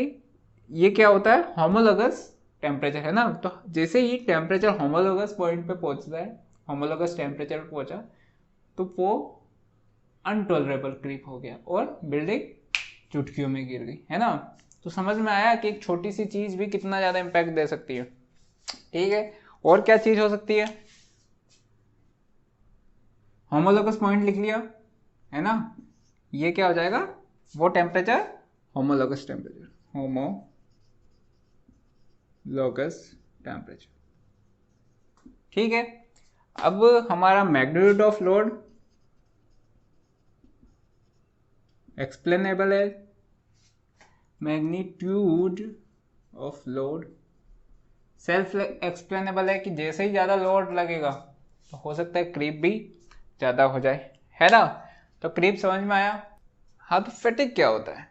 [SPEAKER 1] ये क्या होता है, होमोलोगस टेम्परेचर, है ना। तो जैसे ही टेम्परेचर होमोलोगस पॉइंट पे पहुंचता है, होमोलोगस टेम्परेचर पे पहुंचा, तो वो अनटॉलरेबल क्रीप हो गया और बिल्डिंग चुटकियों में गिर गई, है ना। तो समझ में आया कि एक छोटी सी चीज भी कितना ज्यादा इम्पैक्ट दे सकती है। ठीक है, और क्या चीज हो सकती है? होमोलोगस पॉइंट लिख लिया, है ना। ये क्या हो जाएगा, वो temperature, homologous temperature, homologous temperature. ठीक है, अब हमारा मैग्नीट्यूड ऑफ लोड एक्सप्लेनेबल है। Magnitude of load self explainable है कि जैसे ही ज़्यादा लोड लगेगा तो हो सकता है क्रीप भी ज़्यादा हो जाए, है ना। तो क्रीप समझ में आया। हाँ, तो फैटिग क्या होता है?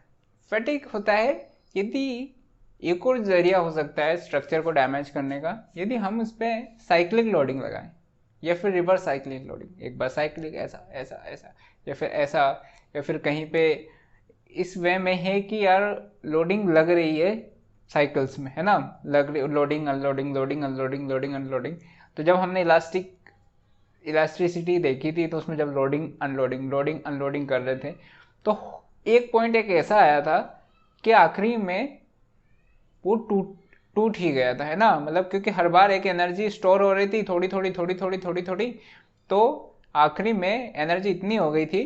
[SPEAKER 1] फैटिग होता है यदि एक और जरिया हो सकता है स्ट्रक्चर को डैमेज करने का, यदि हम उस पर साइक्लिक लोडिंग लगाएं या फिर रिवर्स साइक्लिक लोडिंग। एक बार साइक्लिक ऐसा ऐसा ऐसा, या फिर ऐसा, या फिर कहीं पे इस वे में है कि यार लोडिंग लग रही है साइकिल्स में, है ना, लग रही, loading unloading, loading unloading, loading unloading. तो जब हमने इलास्टिसिटी देखी थी, तो उसमें जब लोडिंग अनलोडिंग कर रहे थे, तो एक पॉइंट एक ऐसा आया था कि आखिरी में वो टूट ही गया था, है ना। मतलब क्योंकि हर बार एक एनर्जी स्टोर हो रही थी, थोड़ी थोड़ी थोड़ी थोड़ी थोड़ी थोड़ी, तो आखिरी में एनर्जी इतनी हो गई थी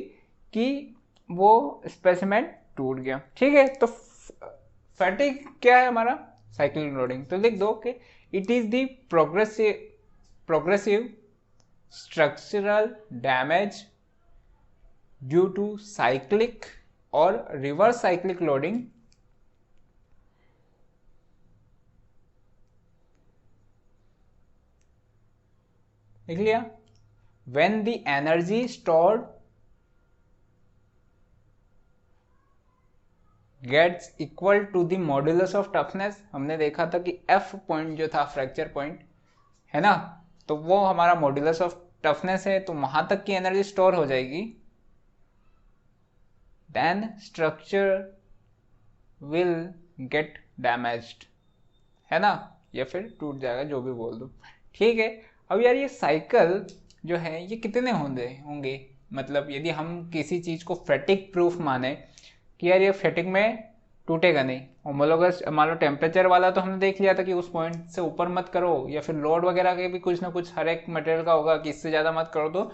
[SPEAKER 1] कि वो स्पेसिमेन टूट गया। ठीक है, तो फैटिग क्या है हमारा? Cyclic loading. तो लिख दो कि it is the progressive structural damage due to cyclic और रिवर्स साइक्लिक लोडिंग लिख लिया। when the energy stored gets equal to the modulus of toughness। हमने देखा था कि F पॉइंट जो था फ्रैक्चर पॉइंट, है ना, तो वो हमारा मॉड्यूलस ऑफ टफनेस है, तो वहां तक की एनर्जी स्टोर हो जाएगी, then structure will get damaged, है ना, या फिर टूट जाएगा, जो भी बोल दो। ठीक है, अब यार ये साइकिल जो है ये कितने होंगे, मतलब यदि हम किसी चीज को फैटिग प्रूफ माने कि यार ये फैटिग में टूटेगा नहीं, होमोलोगस मान लो टेम्परेचर वाला तो हमने देख लिया था कि उस पॉइंट से ऊपर मत करो, या फिर लोड वगैरह के भी कुछ ना कुछ हर एक मटेरियल का होगा कि इससे ज़्यादा मत करो। तो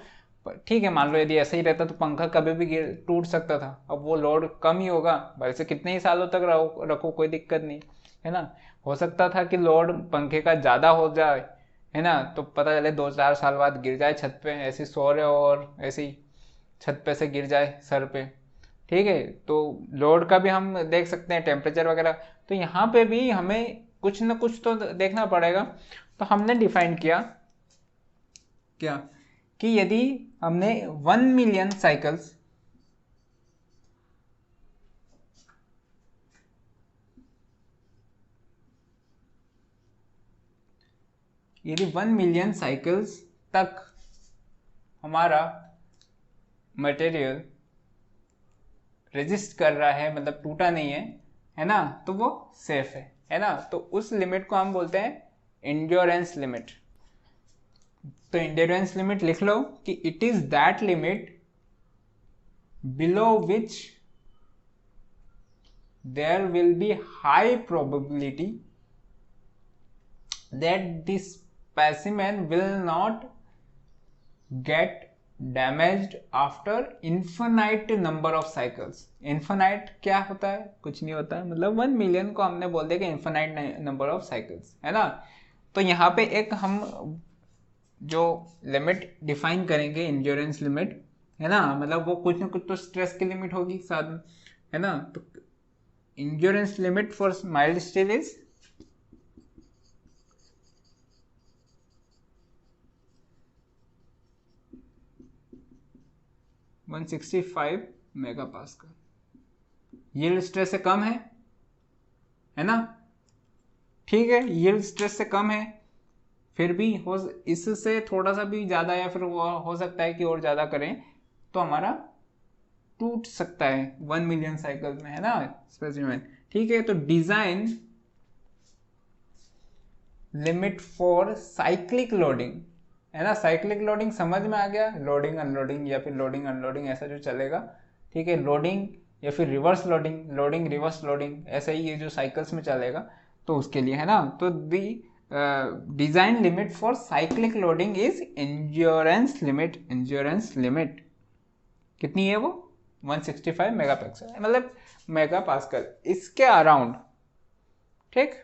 [SPEAKER 1] ठीक है, मान लो यदि ऐसा ही रहता तो पंखा कभी भी टूट सकता था। अब वो लोड कम ही होगा, वैसे कितने ही सालों तक रखो कोई दिक्कत नहीं, है ना। हो सकता था कि लोड पंखे का ज़्यादा हो जाए, है ना, तो पता चले 2-4 साल बाद गिर जाए छत पे, ऐसे सो रहे हो और ऐसे ही छत पे से गिर जाए सर पे। ठीक है, तो लोड का भी हम देख सकते हैं, टेम्परेचर वगैरह। तो यहाँ पे भी हमें कुछ ना कुछ तो देखना पड़ेगा। तो हमने डिफाइन किया क्या कि यदि हमने 1 मिलियन साइकिल्स यदि 1 मिलियन साइकिल्स तक हमारा मटेरियल रेजिस्ट कर रहा है, मतलब टूटा नहीं है ना, तो वो सेफ है ना। तो उस लिमिट को हम बोलते हैं इंड्योरेंस लिमिट। तो इंड्योरेंस लिमिट लिख लो कि it is that limit below which there will be high probability that this specimen will not get damaged after infinite number of cycles. Infinite क्या होता है? कुछ नहीं होता है, मतलब 1 मिलियन को हमने बोल दिया कि इन्फिनाइट नंबर ऑफ साइकिल्स, है ना। तो यहाँ पे एक हम जो लिमिट डिफाइन करेंगे इंड्योरेंस लिमिट, है ना, मतलब वो कुछ ना कुछ तो स्ट्रेस की लिमिट होगी साथ में, है ना। तो endurance limit for mild steel is 165 megapascal. Yield stress से कम है ना, ठीक है, यील्ड स्ट्रेस से कम है, फिर भी इससे थोड़ा सा भी ज़्यादा या फिर हो सकता है कि और ज़्यादा करें तो हमारा टूट सकता है 1 मिलियन साइकिल में, है ना स्पेसिमेन। ठीक है, तो design limit for cyclic loading, है ना, साइक्लिक लोडिंग समझ में आ गया, लोडिंग अनलोडिंग या फिर लोडिंग अनलोडिंग ऐसा जो चलेगा, ठीक है, लोडिंग या फिर reverse loading, loading reverse loading, ऐसा ही ये जो साइकिल्स में चलेगा, तो उसके लिए, है ना। तो the design limit for cyclic loading is endurance limit, endurance limit कितनी है वो 165 मेगापिक्सल, मतलब मेगा पास्कल, इसके अराउंड, ठीक।